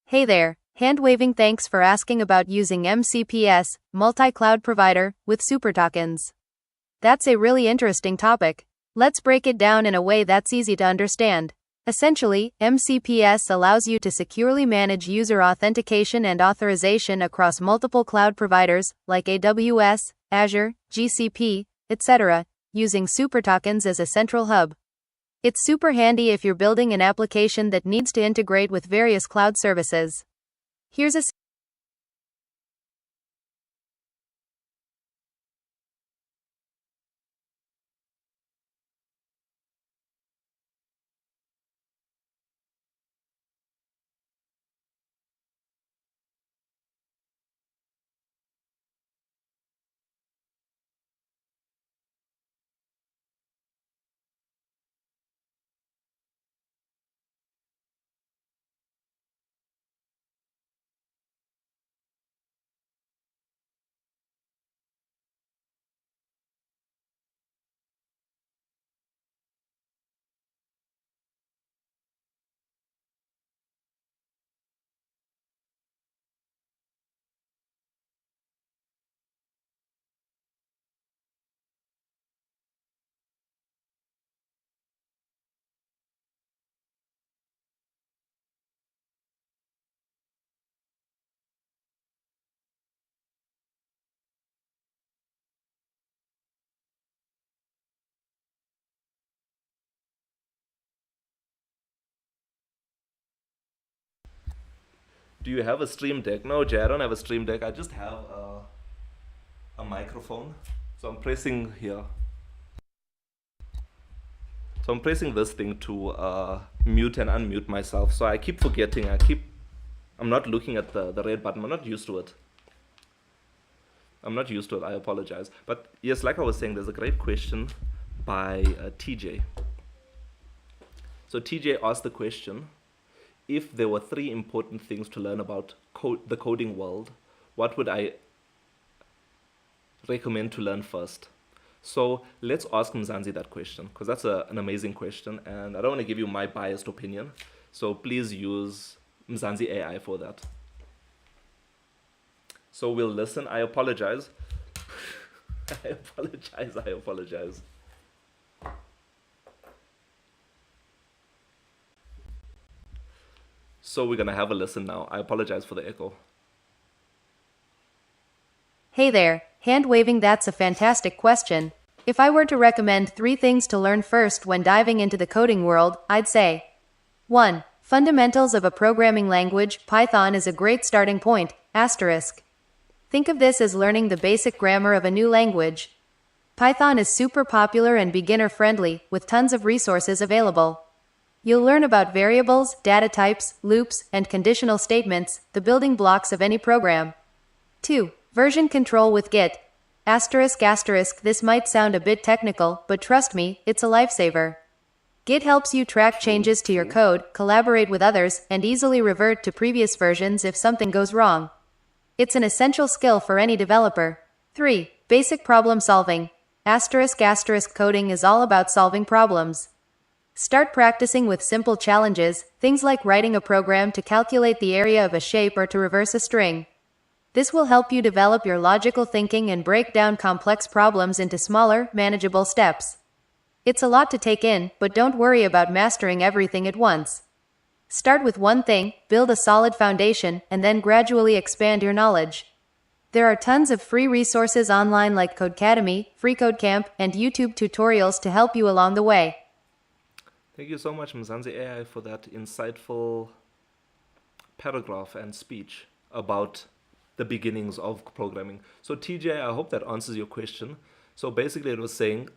Hey there, hand waving. Thanks for asking about using MCPS, multi cloud provider, with super tokens. That's a really interesting topic. Let's break it down in a way that's easy to understand. Essentially, MCPS allows you to securely manage user authentication and authorization across multiple cloud providers, like AWS, Azure, GCP, etc., using super tokens as a central hub. It's super handy if you're building an application that needs to integrate with various cloud services. Here's a Do you have a stream deck? No, Jay, I don't have a stream deck. I just have a microphone. So I'm pressing here. So I'm pressing this thing to mute and unmute myself. So I keep forgetting. I'm not looking at the red button. I'm not used to it. I apologize. But yes, like I was saying, there's a great question by TJ. So TJ asked the question, if there were three important things to learn about the coding world, what would I recommend to learn first? So let's ask Mzansi that question, because that's an amazing question, and I don't want to give you my biased opinion. So please use Mzansi AI for that. So we'll listen. I apologize. I apologize. So we're going to have a listen now. I apologize for the echo. Hey there, hand waving. That's a fantastic question. If I were to recommend 3 things to learn first when diving into the coding world, I'd say 1. Fundamentals of a programming language. Python is a great starting point. Asterisk. Think of this as learning the basic grammar of a new language. Python is super popular and beginner friendly, with tons of resources available. You'll learn about variables, data types, loops, and conditional statements, the building blocks of any program. 2. Version control with Git. Asterisk. This might sound a bit technical, but trust me, it's a lifesaver. Git helps you track changes to your code, collaborate with others, and easily revert to previous versions if something goes wrong. It's an essential skill for any developer. 3. Basic problem solving. Asterisk. Coding is all about solving problems. Start practicing with simple challenges, things like writing a program to calculate the area of a shape or to reverse a string. This will help you develop your logical thinking and break down complex problems into smaller, manageable steps. It's a lot to take in, but don't worry about mastering everything at once. Start with one thing, build a solid foundation, and then gradually expand your knowledge. There are tons of free resources online like Codecademy, FreeCodeCamp, and YouTube tutorials to help you along the way. Thank you so much, Mzansi AI, for that insightful paragraph and speech about the beginnings of programming. So TJ, I hope that answers your question. So basically it was saying,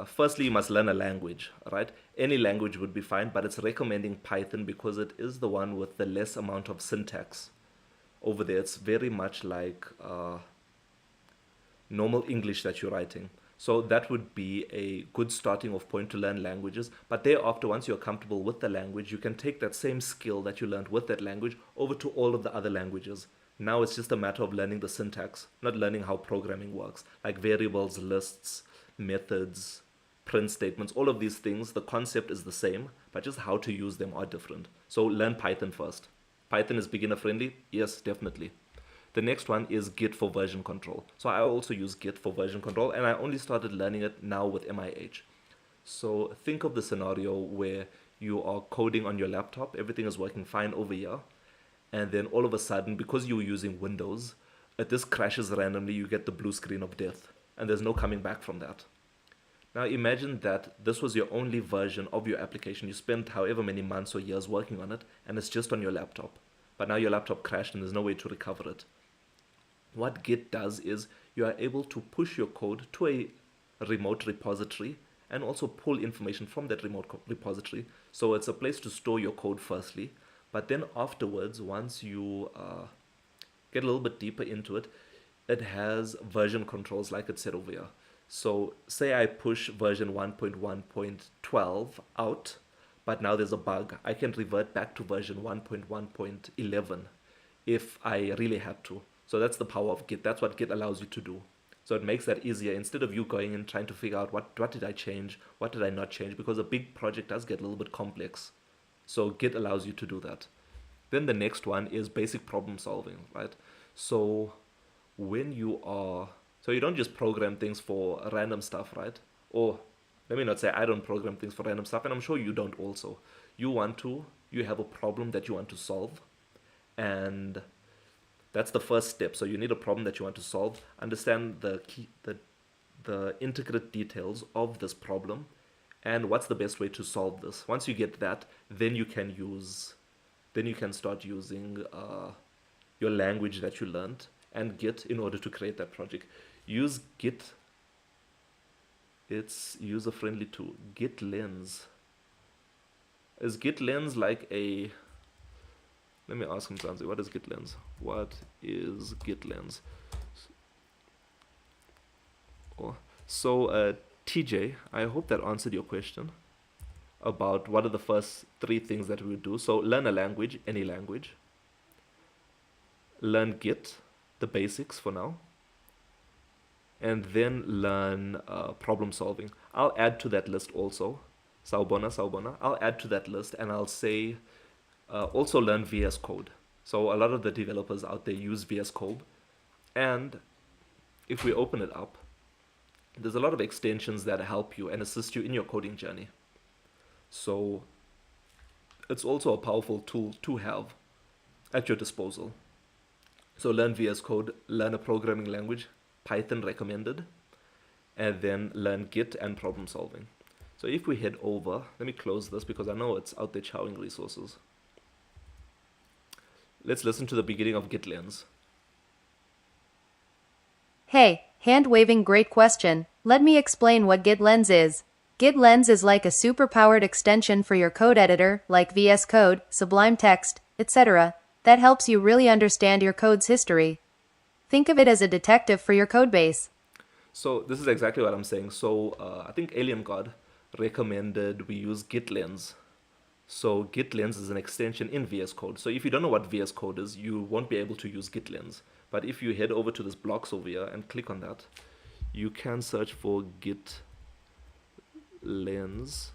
firstly you must learn a language, right? Any language would be fine, but it's recommending Python because it is the one with the less amount of syntax. Over there, it's very much like normal English that you're writing. So that would be a good starting off point to learn languages. But thereafter, once you're comfortable with the language, you can take that same skill that you learned with that language over to all of the other languages. Now it's just a matter of learning the syntax, not learning how programming works, like variables, lists, methods, print statements, all of these things. The concept is the same, but just how to use them are different. So learn Python first. Python is beginner friendly? Yes, definitely. The next one is Git for version control. So I also use Git for version control, and I only started learning it now with MIH. So think of the scenario where you are coding on your laptop, everything is working fine over here, and then all of a sudden, because you're using Windows, this crashes randomly, you get the blue screen of death, and there's no coming back from that. Now imagine that this was your only version of your application. You spent however many months or years working on it, and it's just on your laptop. But now your laptop crashed and there's no way to recover it. What Git does is you are able to push your code to a remote repository and also pull information from that remote repository. So it's a place to store your code firstly, but then afterwards, once you get a little bit deeper into it, it has version controls like it said over here. So say I push version 1.1.12 out, but now there's a bug. I can revert back to version 1.1.11 if I really had to. So that's the power of Git. That's what Git allows you to do. So it makes that easier instead of you going and trying to figure out what did I change, what did I not change, because a big project does get a little bit complex. So Git allows you to do that. Then the next one is basic problem solving, right? So when you are, so you don't just program things for random stuff, right? Or let me not say I don't program things for random stuff, and I'm sure you don't also. You have a problem that you want to solve, and that's the first step. So you need a problem that you want to solve. Understand the intricate details of this problem and what's the best way to solve this. Once you get that, then you can use then you can start using your language that you learned and Git in order to create that project. Use Git. It's user friendly too. Git Lens. Is Git Lens like a... Let me ask Mzansi, what is Git Lens? What is Git Lens? Oh, so, TJ, I hope that answered your question about what are the first three things that we would do. So learn a language, any language. Learn Git, the basics for now. And then learn problem solving. I'll add to that list also. Sawubona. I'll add to that list and I'll say also learn VS Code. So a lot of the developers out there use VS Code. And if we open it up, there's a lot of extensions that help you and assist you in your coding journey. So it's also a powerful tool to have at your disposal. So learn VS Code, learn a programming language, Python recommended, and then learn Git and problem solving. So if we head over, let me close this because I know it's out there chowing resources. Let's listen to the beginning of Git Lens. Hey, hand waving, great question. Let me explain what Git Lens is. Git Lens is like a super-powered extension for your code editor, like VS Code, Sublime Text, etc., that helps you really understand your code's history. Think of it as a detective for your codebase. So this is exactly what I'm saying. So I think Alien God recommended we use Git Lens. So Git Lens is an extension in VS Code. So if you don't know what VS Code is, you won't be able to use Git Lens. But if you head over to this blocks over here and click on that, you can search for Git Lens.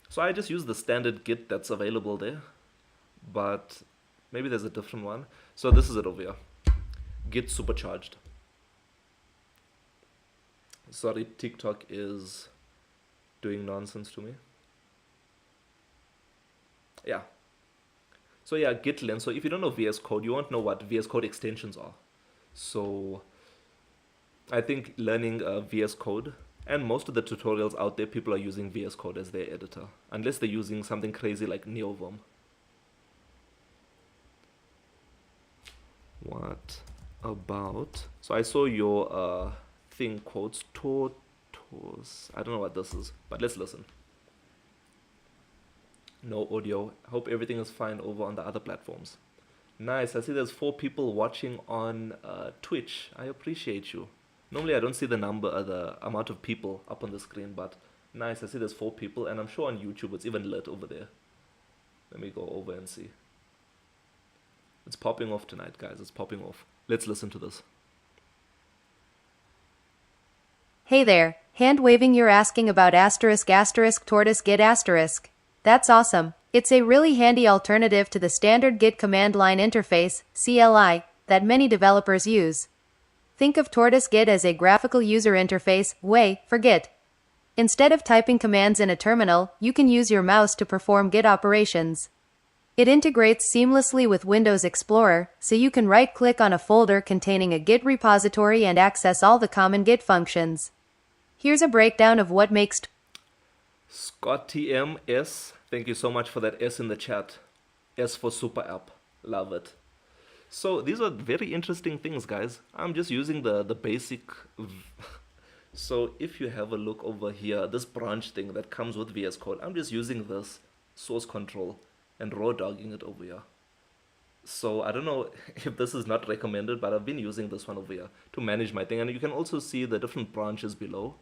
So I just use the standard Git that's available there, but maybe there's a different one. So this is it over here. Git Supercharged. Sorry, TikTok is doing nonsense to me. Yeah. So yeah, Git Lens. So if you don't know VS Code, you won't know what VS Code extensions are. So I think learning VS Code, and most of the tutorials out there, people are using VS Code as their editor, unless they're using something crazy like NeoVim. What about... So I saw your thing quotes, tortoise. I don't know what this is, but let's listen. No audio. I hope everything is fine over on the other platforms. Nice. I see there's 4 people watching on Twitch. I appreciate you. Normally I don't see the number, the amount of people up on the screen, but nice. I see there's 4 people, and I'm sure on YouTube it's even lit over there. Let me go over and see. It's popping off tonight, guys. It's popping off. Let's listen to this. Hey there, hand waving, you're asking about ***tortoise git ***. That's awesome. It's a really handy alternative to the standard Git command line interface, CLI, that many developers use. Think of Tortoise Git as a graphical user interface way for Git. Instead of typing commands in a terminal, you can use your mouse to perform Git operations. It integrates seamlessly with Windows Explorer, so you can right-click on a folder containing a Git repository and access all the common Git functions. Here's a breakdown of what makes Scott TMS, thank you so much for that S in the chat. S for super app. Love it. So these are very interesting things, guys. I'm just using the basic. So if you have a look over here, this branch thing that comes with VS Code, I'm just using this source control and raw dogging it over here. So I don't know if this is not recommended, but I've been using this one over here to manage my thing. And you can also see the different branches below.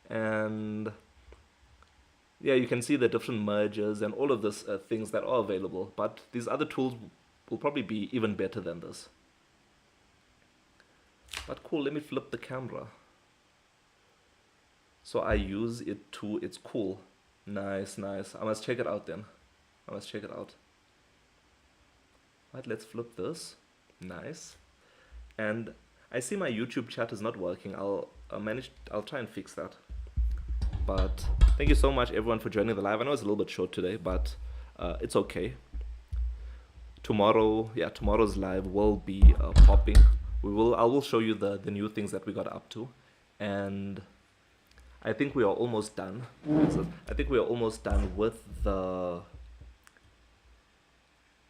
And yeah, you can see the different mergers and all of this things that are available. But these other tools will probably be even better than this. But cool, let me flip the camera. So I use it too. It's cool. Nice, nice. I must check it out then. I must check it out. Right, let's flip this. Nice. And I see my YouTube chat is not working. I'll try and fix that. But thank you so much everyone for joining the live. I know it's a little bit short today, but it's okay. Tomorrow's live will be popping. I will show you the new things that we got up to, and I think we are almost done. I think we are almost done with the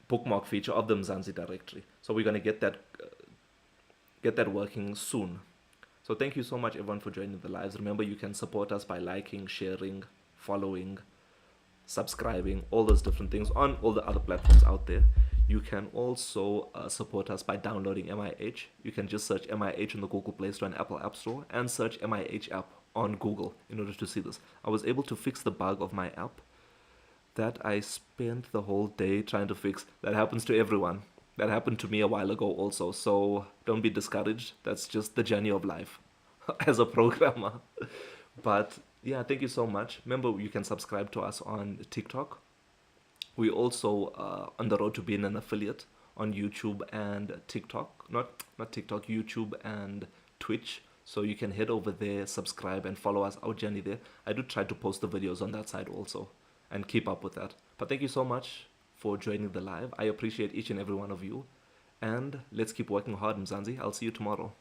bookmark feature of the Mzansi directory. So we're going to get that working soon. So thank you so much everyone for joining the lives. Remember, you can support us by liking, sharing, following, subscribing, all those different things on all the other platforms out there. You can also support us by downloading MIH. You can just search MIH in the Google Play Store and Apple App Store and search MIH app on Google in order to see this. I was able to fix the bug of my app that I spent the whole day trying to fix. That happens to everyone. That happened to me a while ago also. So don't be discouraged. That's just the journey of life as a programmer. But yeah, thank you so much. Remember, you can subscribe to us on TikTok. We also on the road to being an affiliate on YouTube and TikTok. Not TikTok, YouTube and Twitch. So you can head over there, subscribe, and follow us, our journey there. I do try to post the videos on that side also and keep up with that. But thank you so much for joining the live. I appreciate each and every one of you. And let's keep working hard, Mzansi. I'll see you tomorrow.